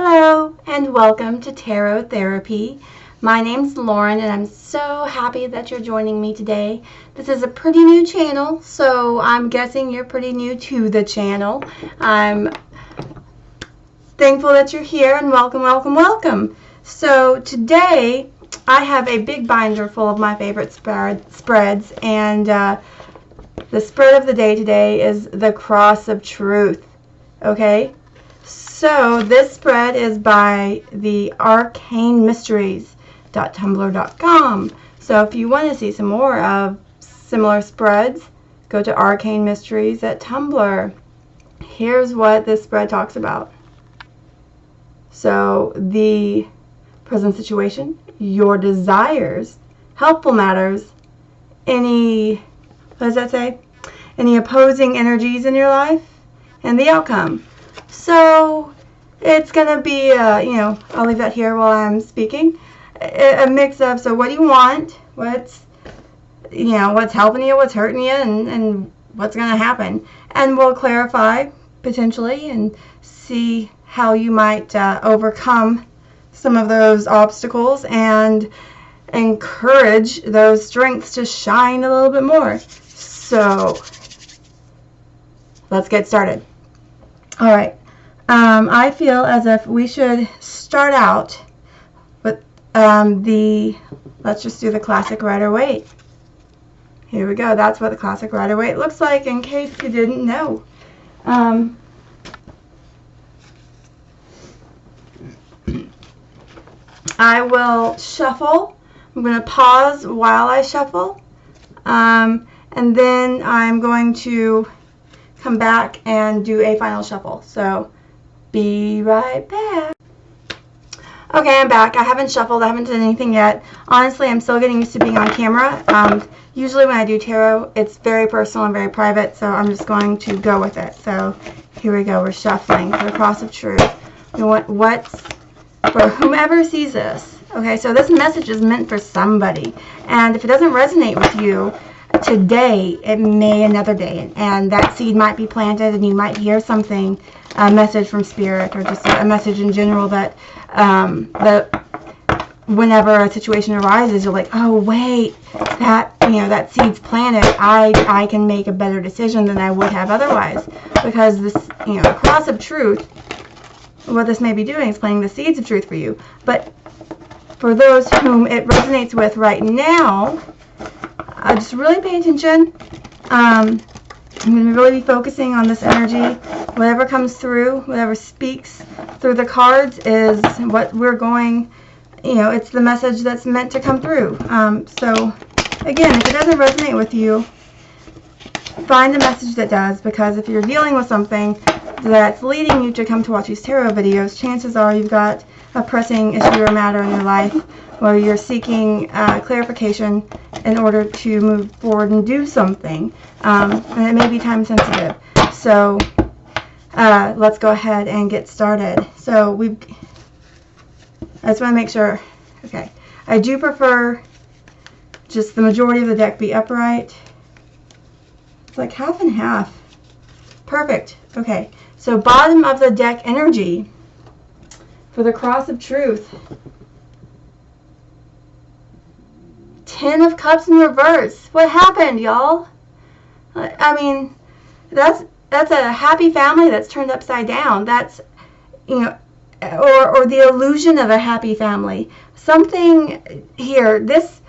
Hello and welcome to Tarot Therapy. My name's Lauren and I'm so happy that you're joining me today. This is a pretty new channel, so I'm guessing you're pretty new to the channel. I'm thankful that you're here and welcome, welcome, welcome. So today I have a big binder full of my favorite spreads, and the spread of the day today is the Cross of Truth. Okay? So this spread is by the arcanemysteries.tumblr.com. So if you want to see some more of similar spreads, go to Arcane Mysteries at Tumblr. Here's what this spread talks about. So the present situation, your desires, helpful matters, any, what does that say? Any opposing energies in your life, and the outcome. So it's going to be, I'll leave that here while I'm speaking, a mix of, so what do you want, what's helping you, what's hurting you, and what's going to happen. And we'll clarify, potentially, and see how you might overcome some of those obstacles and encourage those strengths to shine a little bit more. So let's get started. All right. I feel as if we should start out with let's just do the classic Rider-Waite. Here we go. That's what the classic Rider-Waite looks like, in case you didn't know. I will shuffle. I'm going to pause while I shuffle. And then I'm going to come back and do a final shuffle. So be right back. Okay, I'm back. I haven't shuffled. I haven't done anything yet. Honestly, I'm still getting used to being on camera. Usually when I do tarot, it's very personal and very private, so I'm just going to go with it. So here we go. We're shuffling for the Cross of Truth. We want what's for whomever sees this. Okay, so this message is meant for somebody. And if it doesn't resonate with you today, it may another day. And that seed might be planted and you might hear something, a message from Spirit, or just a message in general that whenever a situation arises, you're like, oh wait, that seed's planted. I can make a better decision than I would have otherwise, because this, Cross of Truth, what this may be doing is planting the seeds of truth for you. But for those whom it resonates with right now, just really pay attention. I'm going to really be focusing on this energy. Whatever comes through, whatever speaks through the cards is what we're going, it's the message that's meant to come through. So, again, if it doesn't resonate with you, find a message that does, because if you're dealing with something that's leading you to come to watch these tarot videos, chances are you've got a pressing issue or matter in your life where you're seeking clarification in order to move forward and do something. And it may be time sensitive. So let's go ahead and get started. So I just want to make sure. Okay. I do prefer just the majority of the deck be upright. It's like half and half. Perfect. Okay. So bottom of the deck energy for the Cross of Truth. 10 of Cups in reverse. What happened, y'all? I mean, that's a happy family that's turned upside down. That's, or the illusion of a happy family. Something here, this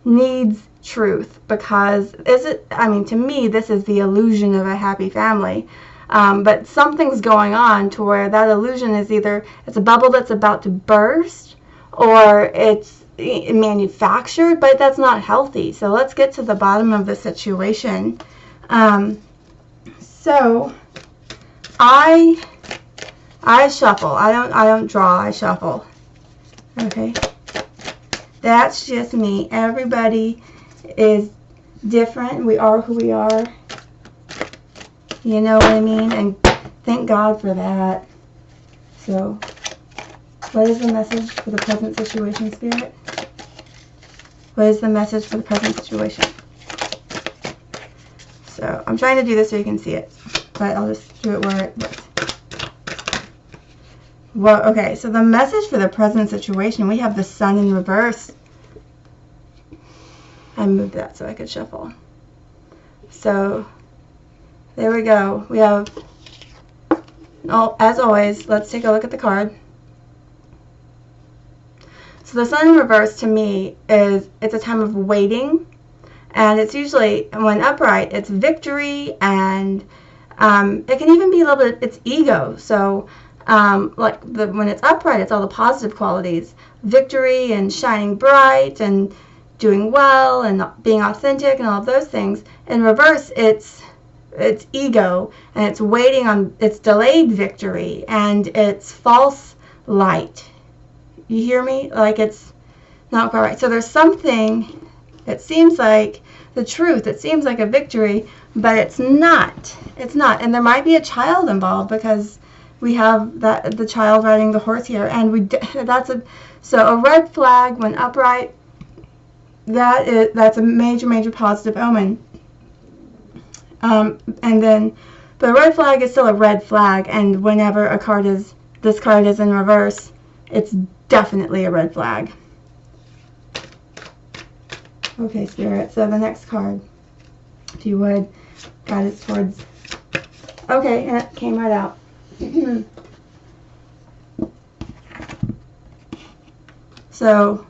needs truth, because to me, this is the illusion of a happy family. But something's going on to where that illusion is either it's a bubble that's about to burst, or it's manufactured, but that's not healthy. So let's get to the bottom of the situation. So I shuffle. I don't draw. I shuffle. Okay. That's just me. Everybody is different. We are who we are. You know what I mean? And thank God for that. So, what is the message for the present situation, Spirit? What is the message for the present situation? So, I'm trying to do this so you can see it. But I'll just do it where it looks. Well, okay, so the message for the present situation, we have the Sun in reverse. I moved that so I could shuffle. So, there we go. We have, as always, let's take a look at the card. So the Sun in reverse to me is, it's a time of waiting. And it's usually, when upright, it's victory, and it can even be a little bit, it's ego. So, like when it's upright, it's all the positive qualities. Victory and shining bright and doing well and being authentic and all of those things. In reverse, it's ego, and it's waiting on, it's delayed victory, and it's false light. You hear me? Like, it's not quite right. So there's something, it seems like the truth, it seems like a victory, but it's not. It's not. And there might be a child involved, because we have that, the child riding the horse here, and so a red flag when upright, that's a major positive omen. And then, but a red flag is still a red flag, and whenever this card is in reverse, it's definitely a red flag. Okay, Spirit, so the next card, if you would, guide it towards, okay, and it came right out. So,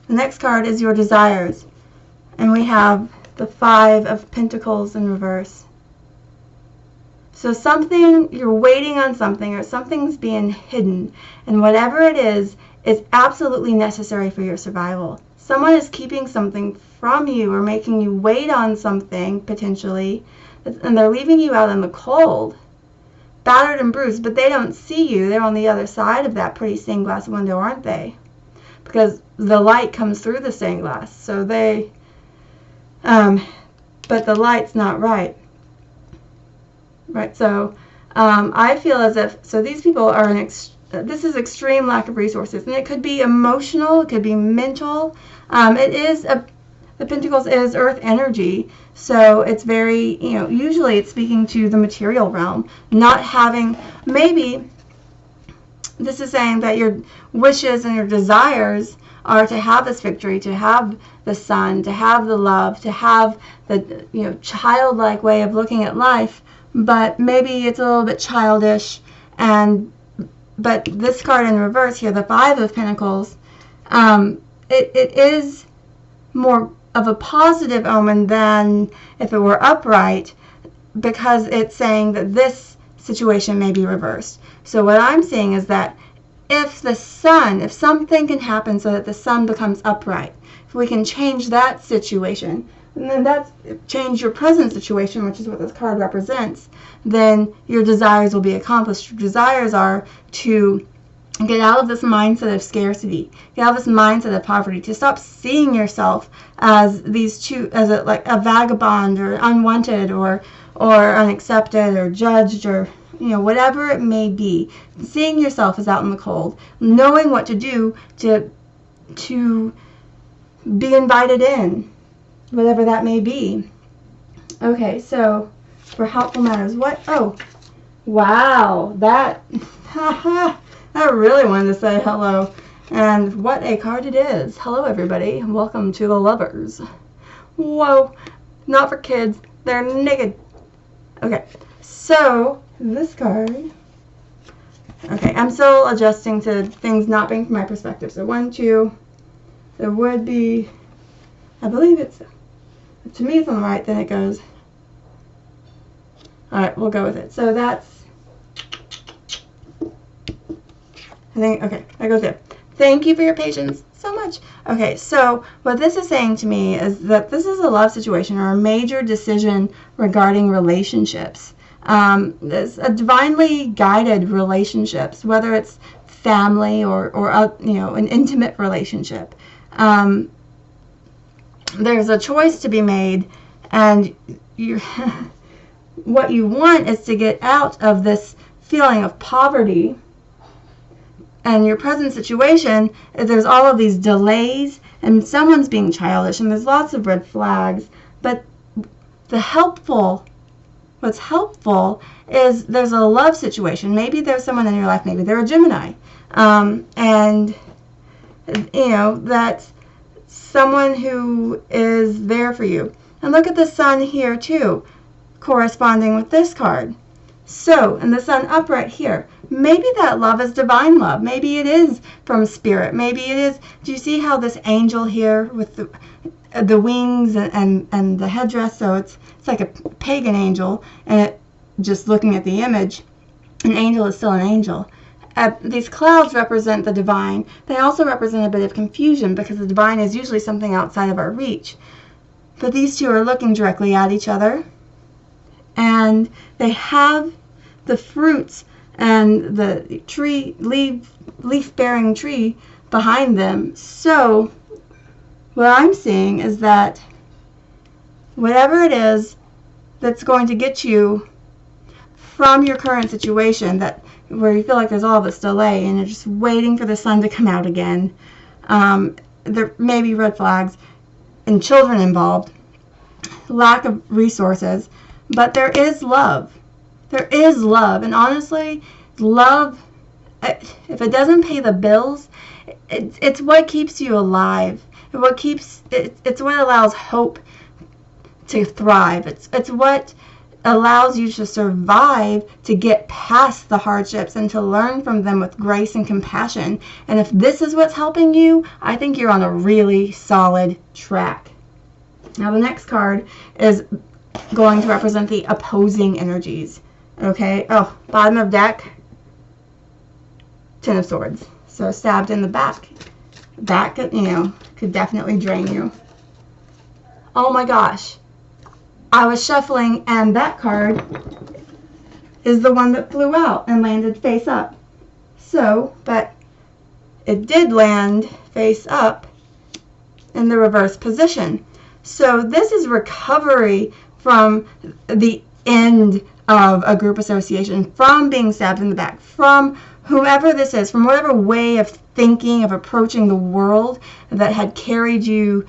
the next card is your desires, and we have the Five of Pentacles in reverse. So something, you're waiting on something, or something's being hidden, and whatever it is absolutely necessary for your survival. Someone is keeping something from you, or making you wait on something, potentially, and they're leaving you out in the cold, battered and bruised, but they don't see you. They're on the other side of that pretty stained glass window, aren't they? Because the light comes through the stained glass, so they, but the light's not right. Right, so I feel as if, so these people are this is extreme lack of resources, and it could be emotional, it could be mental. The Pentacles is earth energy, so it's very, usually it's speaking to the material realm, not having, maybe this is saying that your wishes and your desires are to have this victory, to have the sun, to have the love, to have the, childlike way of looking at life, but maybe it's a little bit childish. But this card in reverse here, the Five of Pentacles, it is more of a positive omen than if it were upright, because it's saying that this situation may be reversed. So what I'm seeing is that if something can happen so that the sun becomes upright, if we can change that situation, and then that's change your present situation, which is what this card represents, then your desires will be accomplished. Your desires are to get out of this mindset of scarcity, get out of this mindset of poverty, to stop seeing yourself as like a vagabond, or unwanted, or unaccepted, or judged, or whatever it may be. Seeing yourself as out in the cold, knowing what to do to be invited in, whatever that may be. Okay, so for helpful matters, oh, wow, that I really wanted to say hello, and what a card it is. Hello everybody, welcome to the Lovers. Whoa, not for kids, they're naked. Okay, so this card, okay, I'm still adjusting to things not being from my perspective. So 1, 2, there would be, I believe it's, to me it's on the right, then it goes, alright, we'll go with it. So that's, I think, okay, that goes there. Thank you for your patience so much. Okay, so what this is saying to me is that this is a love situation, or a major decision regarding relationships. It's a divinely guided relationships, whether it's family or an intimate relationship. There's a choice to be made, and what you want is to get out of this feeling of poverty. And your present situation, there's all of these delays, and someone's being childish, and there's lots of red flags. But the helpful what's helpful is there's a love situation. Maybe there's someone in your life, maybe they're a Gemini, and you know, that's someone who is there for you. And look at the sun here too, corresponding with this card. So, and the sun upright here. Maybe that love is divine love. Maybe it is from spirit. Maybe it is. Do you see how this angel here with the wings and the headdress? So it's like a pagan angel, and it, just looking at the image, an angel is still an angel. These clouds represent the divine. They also represent a bit of confusion because the divine is usually something outside of our reach. But these two are looking directly at each other, and they have the fruits and the tree, leaf-bearing tree behind them. So what I'm seeing is that whatever it is that's going to get you from your current situation, that where you feel like there's all this delay and you're just waiting for the sun to come out again, there may be red flags and children involved, lack of resources, but there is love. There is love, and honestly, love, if it doesn't pay the bills, it's what keeps you alive. It's what allows hope to thrive. It's what allows you to survive, to get past the hardships and to learn from them with grace and compassion. And if this is what's helping you, I think you're on a really solid track. Now the next card is going to represent the opposing energies. Okay, oh, bottom of deck, Ten of Swords. So stabbed in the back. That could, you know, could definitely drain you. Oh my gosh. I was shuffling and that card is the one that flew out and landed face up. So, but it did land face up in the reverse position. So this is recovery from the end of a group association, from being stabbed in the back, from whoever this is, from whatever way of thinking, of approaching the world that had carried you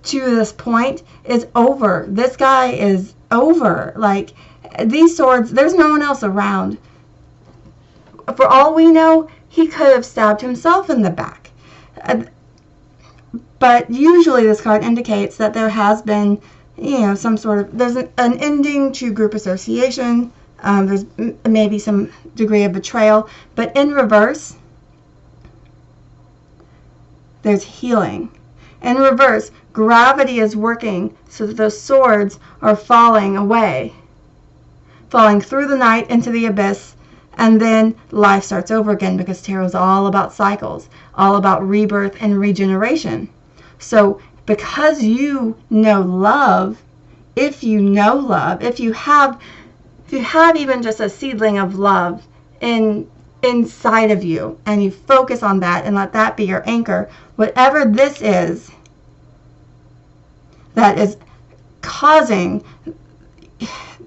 to this point is over. This guy is over. Like, these swords, there's no one else around. For all we know, he could have stabbed himself in the back. But usually this card indicates that there has been, you know, some sort of, there's an ending to group association. There's maybe some degree of betrayal. But in reverse, there's healing. In reverse, gravity is working so that those swords are falling away, falling through the night into the abyss, and then life starts over again, because tarot is all about cycles, all about rebirth and regeneration. So because you know love, if you know love, if you have even just a seedling of love inside of you, and you focus on that and let that be your anchor, whatever this is that is causing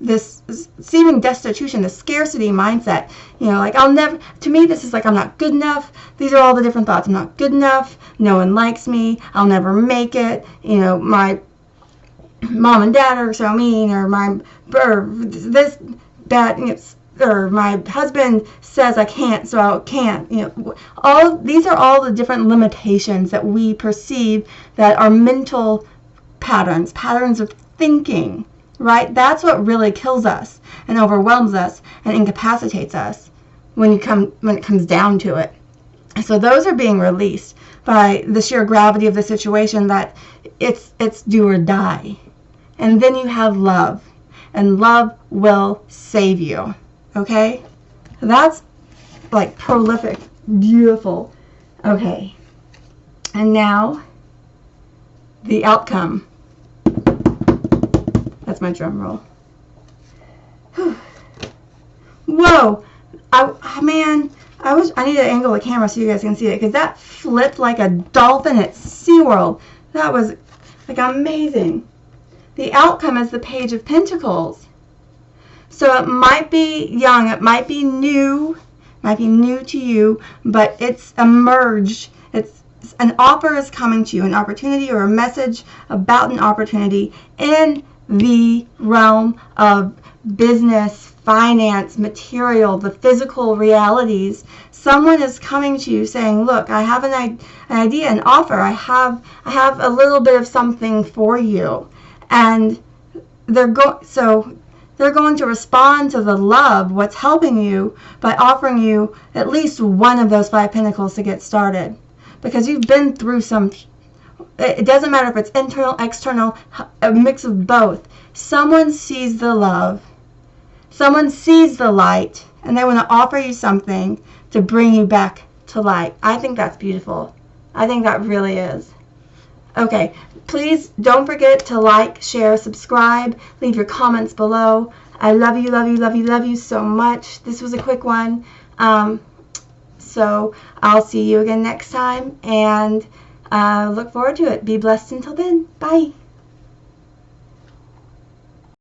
this seeming destitution, the scarcity mindset, you know, like, I'll never, to me this is like, I'm not good enough. These are all the different thoughts. I'm not good enough. No one likes me. I'll never make it. You know, my mom and dad are so mean, or this bad, you know, or my husband says I can't, so I can't. You know, all these are all the different limitations that we perceive that are mental patterns of thinking, right? That's what really kills us and overwhelms us and incapacitates us when it comes down to it. So those are being released by the sheer gravity of the situation, that it's do or die. And then you have love, and love will save you. Okay? That's like prolific, beautiful. Okay. And now the outcome. That's my drum roll. Whoa! I need to angle the camera so you guys can see it, because that flipped like a dolphin at SeaWorld. That was like amazing. The outcome is the Page of Pentacles. So it might be young, it might be new to you, but it's emerged. An offer is coming to you, an opportunity or a message about an opportunity in the realm of business, finance, material, the physical realities. Someone is coming to you saying, look, I have an idea, an offer. I have a little bit of something for you. And they're going to respond to the love, what's helping you, by offering you at least one of those 5 pentacles to get started. Because you've been through some, it doesn't matter if it's internal, external, a mix of both. Someone sees the love, someone sees the light, and they want to offer you something to bring you back to light. I think that's beautiful. I think that really is. Okay, please don't forget to like, share, subscribe, leave your comments below. I love you, love you, love you, love you so much. This was a quick one. So I'll see you again next time, and look forward to it. Be blessed until then. Bye.